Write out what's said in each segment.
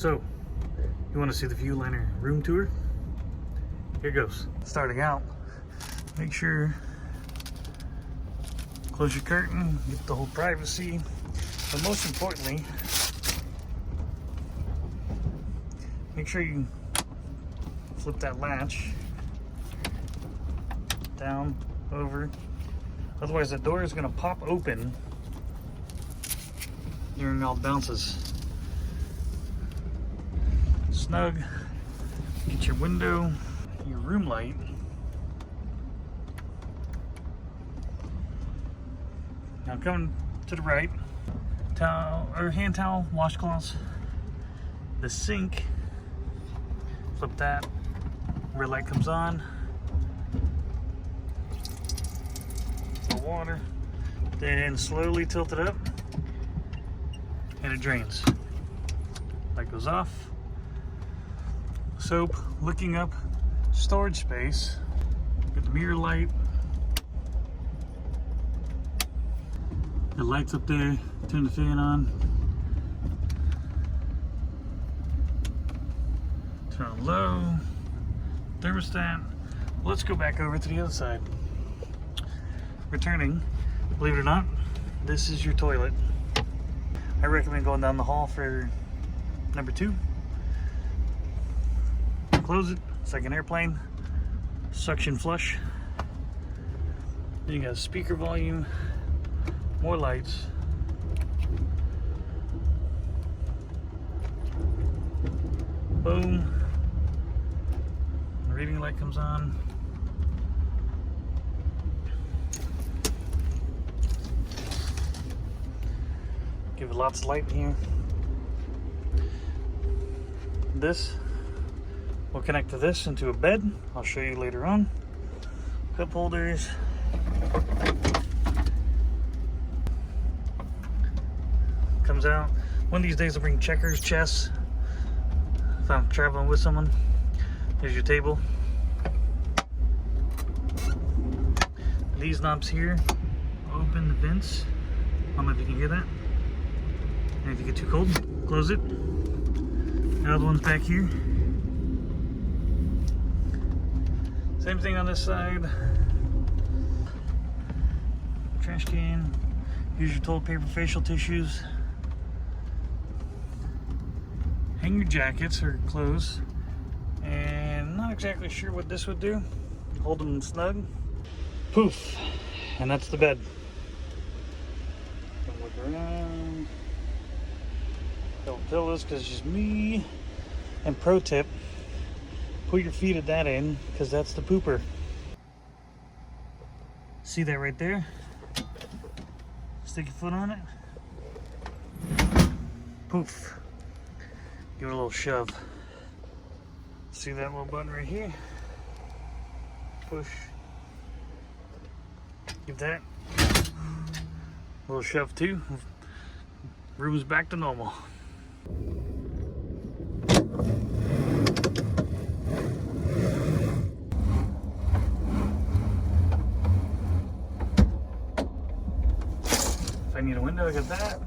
So, you want to see the viewliner room tour? Here goes. Starting out, make sure close your curtain, get the whole privacy, but most importantly, make sure you flip that latch down, over. Otherwise, the door is going to pop open during all the bounces. Snug. Get your window, your room light. Now coming to the right, towel or hand towel, washcloths, the sink. Flip that. Red light comes on. The water. Then slowly tilt it up, and it drains. Light goes off. Soap, looking up, storage space. Get the mirror light. The lights up there. Turn the fan on. Turn on low. Thermostat. Let's go back over to the other side. Returning, believe it or not, this is your toilet. I recommend going down the hall for number 2. Close it, it's like an airplane. Suction flush. Then you got speaker volume, more lights. Boom. The reading light comes on. Give it lots of light in here. This will connect to this into a bed. I'll show you later on. Cup holders. Comes out. One of these days I'll bring checkers, chess. If I'm traveling with someone. There's your table. These knobs here open the vents. I don't know if you can hear that. And if you get too cold, close it. The other one's back here. Same thing on this side. Trash can. Use your toilet paper, facial tissues. Hang your jackets or clothes. And not exactly sure what this would do. Hold them snug. Poof. And that's the bed. Look around. Don't pillows because it's just me. And pro tip, put your feet at that end because that's the pooper. See that right there? Stick your foot on it. Poof. Give it a little shove. See that little button right here? Push. Give that a little shove too. Room's back to normal. If I need a window, I got that.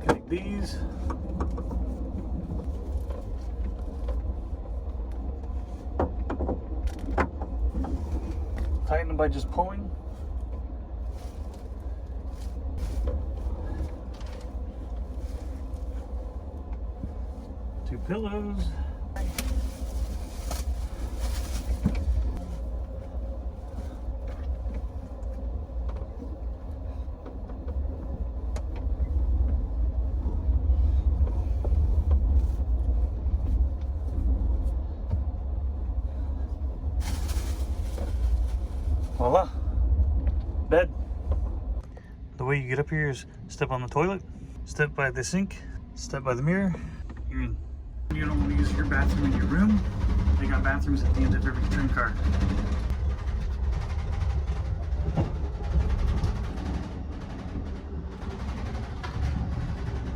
Connect these. Tighten them by just pulling. Two pillows. Voila, bed. The way you get up here is step on the toilet, step by the sink, step by the mirror, you're in. You don't want to use your bathroom in your room. They got bathrooms at the end of every train car.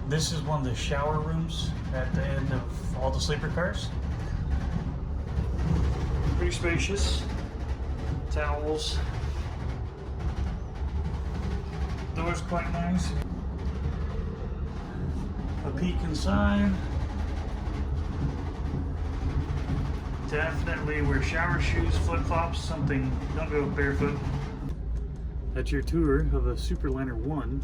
This is one of the shower rooms at the end of all the sleeper cars. Pretty spacious. Towels. Door's quite nice. a peek inside. Definitely wear shower shoes, flip-flops, something. Don't go barefoot. That's your tour of the Superliner 1.